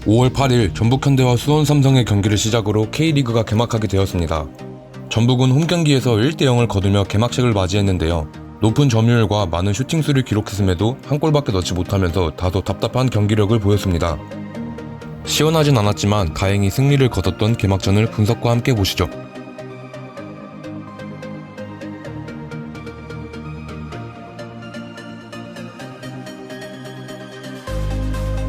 5월 8일 전북 현대와 수원 삼성의 경기를 시작으로 K리그가 개막하게 되었습니다. 전북은 홈경기에서 1대0을 거두며 개막식을 맞이했는데요. 높은 점유율과 많은 슈팅수를 기록했음에도 한 골밖에 넣지 못하면서 다소 답답한 경기력을 보였습니다. 시원하진 않았지만 다행히 승리를 거뒀던 개막전을 분석과 함께 보시죠.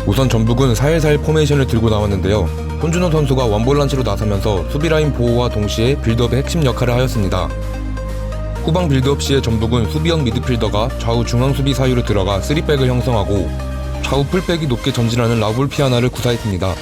우선 전북은 4-1-4-1 포메이션을 들고 나왔는데요. 손준호 선수가 원볼란치로 나서면서 수비라인 보호와 동시에 빌드업의 핵심 역할을 하였습니다. 후방 빌드업 시에 전북은 수비형 미드필더가 좌우 중앙 수비 사이로 들어가 3백을 형성하고 좌우 풀백이 높게 전진하는 라울 피아나를 구사했습니다.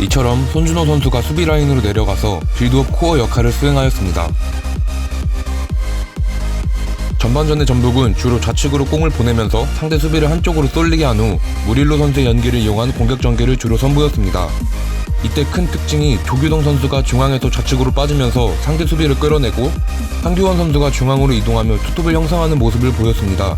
이처럼 손준호 선수가 수비 라인으로 내려가서 빌드업 코어 역할을 수행하였습니다. 전반전의 전북은 주로 좌측으로 공을 보내면서 상대 수비를 한쪽으로 쏠리게 한 후 무릴로 선수의 연기를 이용한 공격 전개를 주로 선보였습니다. 이때 큰 특징이 조규동 선수가 중앙에서 좌측으로 빠지면서 상대 수비를 끌어내고 황규원 선수가 중앙으로 이동하며 투톱을 형성하는 모습을 보였습니다.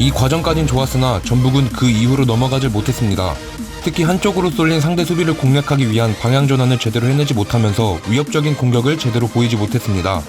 이 과정까진 좋았으나 전북은 그 이후로 넘어가질 못했습니다. 특히 한쪽으로 쏠린 상대 수비를 공략하기 위한 방향 전환을 제대로 해내지 못하면서 위협적인 공격을 제대로 보이지 못했습니다.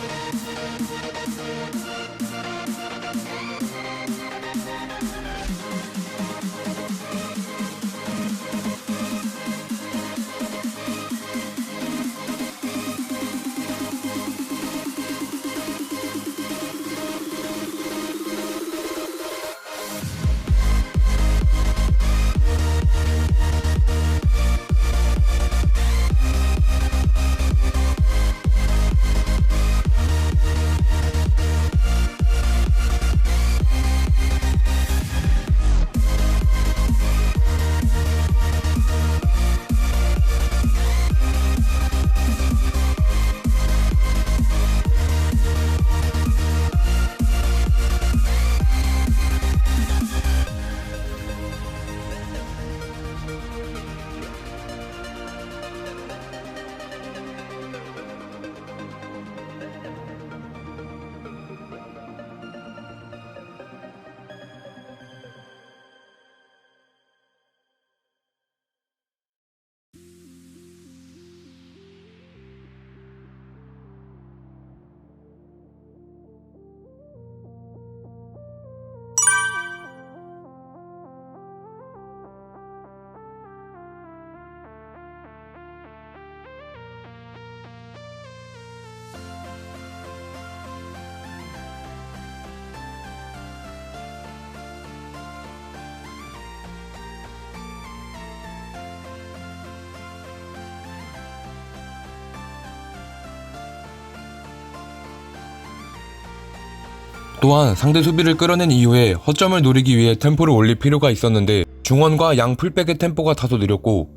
또한 상대 수비를 끌어낸 이후에 허점을 노리기 위해 템포를 올릴 필요가 있었는데 중원과 양 풀백의 템포가 다소 느렸고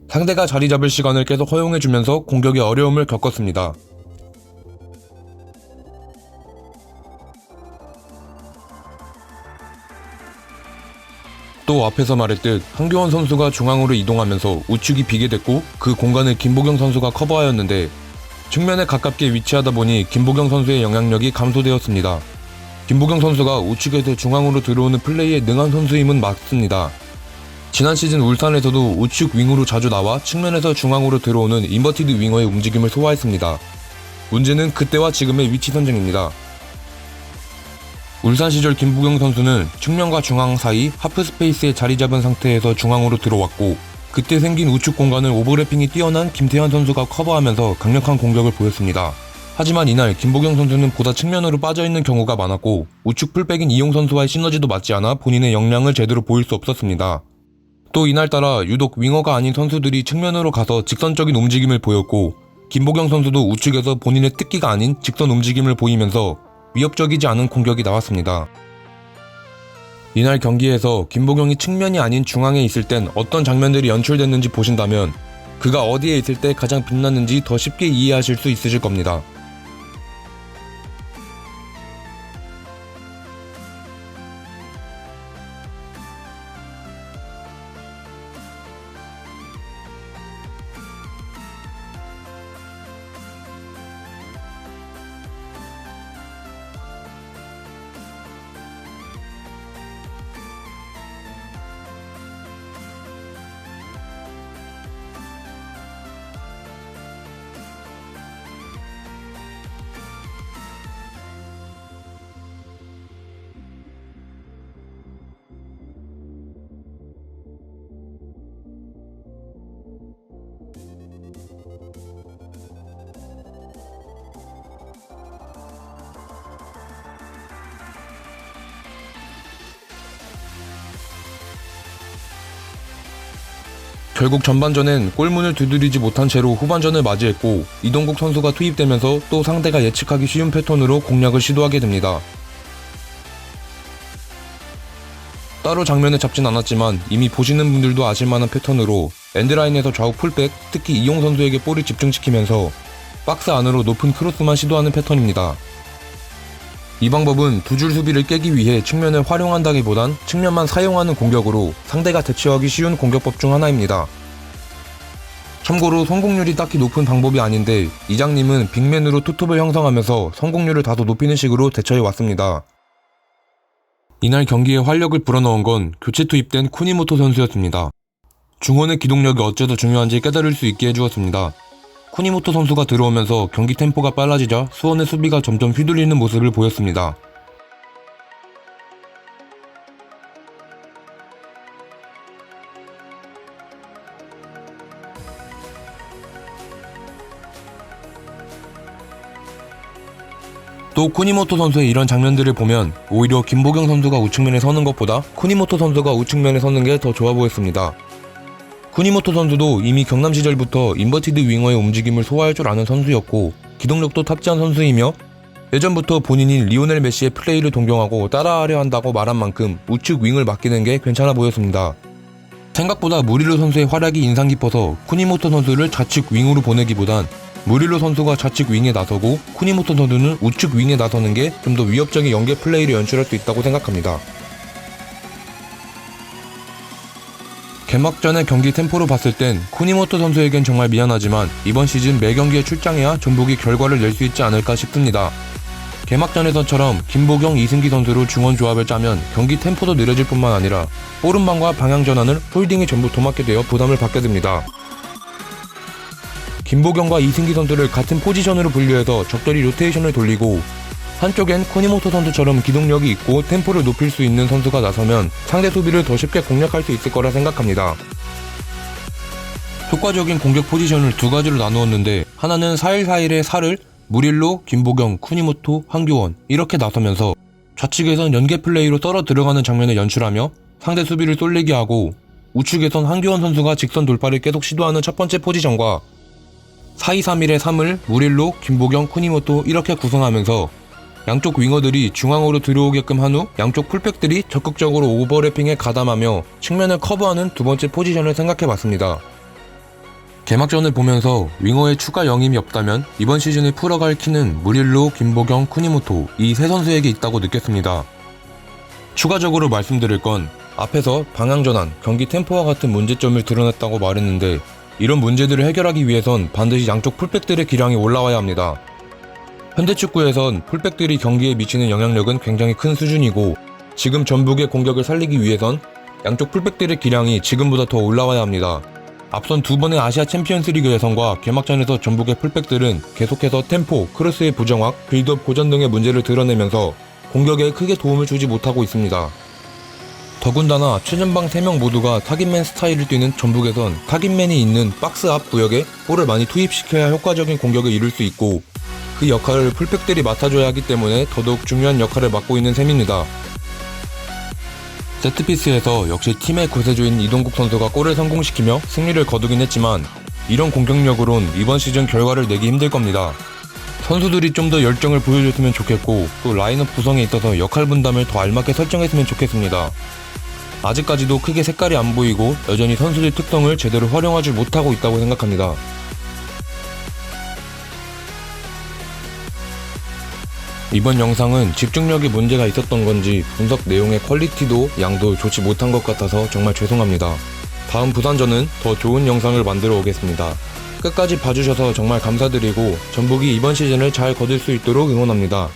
상대가 자리 잡을 시간을 계속 허용해주면서 공격에 어려움을 겪었습니다. 또 앞에서 말했듯 한교원 선수가 중앙으로 이동하면서 우측이 비게 됐고 그 공간을 김보경 선수가 커버하였는데 측면에 가깝게 위치하다 보니 김보경 선수의 영향력이 감소되었습니다. 김보경 선수가 우측에서 중앙으로 들어오는 플레이에 능한 선수임은 맞습니다. 지난 시즌 울산에서도 우측 윙으로 자주 나와 측면에서 중앙으로 들어오는 인버티드 윙어의 움직임을 소화했습니다. 문제는 그때와 지금의 위치 선정입니다. 울산 시절 김보경 선수는 측면과 중앙 사이 하프 스페이스에 자리 잡은 상태에서 중앙으로 들어왔고 그때 생긴 우측 공간을 오버래핑이 뛰어난 김태현 선수가 커버하면서 강력한 공격을 보였습니다. 하지만 이날 김보경 선수는 보다 측면으로 빠져있는 경우가 많았고 우측 풀백인 이용 선수와의 시너지도 맞지 않아 본인의 역량을 제대로 보일 수 없었습니다. 또 이날따라 유독 윙어가 아닌 선수들이 측면으로 가서 직선적인 움직임을 보였고 김보경 선수도 우측에서 본인의 특기가 아닌 직선 움직임을 보이면서 위협적이지 않은 공격이 나왔습니다. 이날 경기에서 김보경이 측면이 아닌 중앙에 있을 땐 어떤 장면들이 연출됐는지 보신다면 그가 어디에 있을 때 가장 빛났는지 더 쉽게 이해하실 수 있으실 겁니다. 결국 전반전엔 골문을 두드리지 못한 채로 후반전을 맞이했고 이동국 선수가 투입되면서 또 상대가 예측하기 쉬운 패턴으로 공략을 시도하게 됩니다. 따로 장면을 잡진 않았지만 이미 보시는 분들도 아실만한 패턴으로 엔드라인에서 좌우 풀백, 특히 이용 선수에게 볼을 집중시키면서 박스 안으로 높은 크로스만 시도하는 패턴입니다. 이 방법은 두 줄 수비를 깨기 위해 측면을 활용한다기보단 측면만 사용하는 공격으로 상대가 대처하기 쉬운 공격법 중 하나입니다. 참고로 성공률이 딱히 높은 방법이 아닌데 이장님은 빅맨으로 투톱을 형성하면서 성공률을 다소 높이는 식으로 대처해 왔습니다. 이날 경기에 활력을 불어넣은 건 교체 투입된 쿠니모토 선수였습니다. 중원의 기동력이 어째서 중요한지 깨달을 수 있게 해주었습니다. 쿠니모토 선수가 들어오면서 경기 템포가 빨라지자 수원의 수비가 점점 휘둘리는 모습을 보였습니다. 또 쿠니모토 선수의 이런 장면들을 보면 오히려 김보경 선수가 우측면에 서는 것보다 쿠니모토 선수가 우측면에 서는 게 더 좋아 보였습니다. 쿠니모토 선수도 이미 경남 시절부터 인버티드 윙어의 움직임을 소화할 줄 아는 선수였고 기동력도 탑재한 선수이며 예전부터 본인이 리오넬 메시의 플레이를 동경하고 따라하려 한다고 말한 만큼 우측 윙을 맡기는 게 괜찮아 보였습니다. 생각보다 무릴로 선수의 활약이 인상 깊어서 쿠니모토 선수를 좌측 윙으로 보내기보단 무릴로 선수가 좌측 윙에 나서고 쿠니모토 선수는 우측 윙에 나서는 게 좀 더 위협적인 연계 플레이를 연출할 수 있다고 생각합니다. 개막전의 경기 템포로 봤을 땐 쿠니모토 선수에겐 정말 미안하지만 이번 시즌 매 경기에 출장해야 전북이 결과를 낼 수 있지 않을까 싶습니다. 개막전에서처럼 김보경, 이승기 선수로 중원 조합을 짜면 경기 템포도 느려질 뿐만 아니라 오른방과 방향 전환을 홀딩이 전부 도맡게 되어 부담을 받게 됩니다. 김보경과 이승기 선수를 같은 포지션으로 분류해서 적절히 로테이션을 돌리고 한쪽엔 쿠니모토 선수처럼 기동력이 있고 템포를 높일 수 있는 선수가 나서면 상대 수비를 더 쉽게 공략할 수 있을 거라 생각합니다. 효과적인 공격 포지션을 두 가지로 나누었는데 하나는 4-1-4-1의 4를 무릴로, 김보경, 쿠니모토, 한교원 이렇게 나서면서 좌측에선 연계 플레이로 떨어 들어가는 장면을 연출하며 상대 수비를 쏠리게 하고 우측에선 한교원 선수가 직선 돌파를 계속 시도하는 첫 번째 포지션과 4-2-3-1의 3을 무릴로, 김보경, 쿠니모토 이렇게 구성하면서 양쪽 윙어들이 중앙으로 들어오게끔 한 후 양쪽 풀백들이 적극적으로 오버래핑에 가담하며 측면을 커버하는 두 번째 포지션을 생각해봤습니다. 개막전을 보면서 윙어의 추가 영입이 없다면 이번 시즌을 풀어갈 키는 무릴로, 김보경, 쿠니모토 이 세 선수에게 있다고 느꼈습니다. 추가적으로 말씀드릴 건 앞에서 방향전환, 경기 템포와 같은 문제점을 드러냈다고 말했는데 이런 문제들을 해결하기 위해선 반드시 양쪽 풀백들의 기량이 올라와야 합니다. 현대축구에선 풀백들이 경기에 미치는 영향력은 굉장히 큰 수준이고 지금 전북의 공격을 살리기 위해선 양쪽 풀백들의 기량이 지금보다 더 올라와야 합니다. 앞선 두 번의 아시아 챔피언스리그 예선과 개막전에서 전북의 풀백들은 계속해서 템포, 크로스의 부정확, 빌드업 고전 등의 문제를 드러내면서 공격에 크게 도움을 주지 못하고 있습니다. 더군다나 최전방 3명 모두가 타깃맨 스타일을 뛰는 전북에선 타깃맨이 있는 박스 앞 구역에 볼을 많이 투입시켜야 효과적인 공격을 이룰 수 있고 그 역할을 풀백들이 맡아줘야 하기 때문에 더더욱 중요한 역할을 맡고 있는 셈입니다. 세트피스에서 역시 팀의 구세주인 이동국 선수가 골을 성공시키며 승리를 거두긴 했지만 이런 공격력으론 이번 시즌 결과를 내기 힘들 겁니다. 선수들이 좀 더 열정을 보여줬으면 좋겠고 또 라인업 구성에 있어서 역할 분담을 더 알맞게 설정했으면 좋겠습니다. 아직까지도 크게 색깔이 안 보이고 여전히 선수들 특성을 제대로 활용하지 못하고 있다고 생각합니다. 이번 영상은 집중력에 문제가 있었던 건지 분석 내용의 퀄리티도 양도 좋지 못한 것 같아서 정말 죄송합니다. 다음 부산전은 더 좋은 영상을 만들어 오겠습니다. 끝까지 봐주셔서 정말 감사드리고 전북이 이번 시즌을 잘 거둘 수 있도록 응원합니다.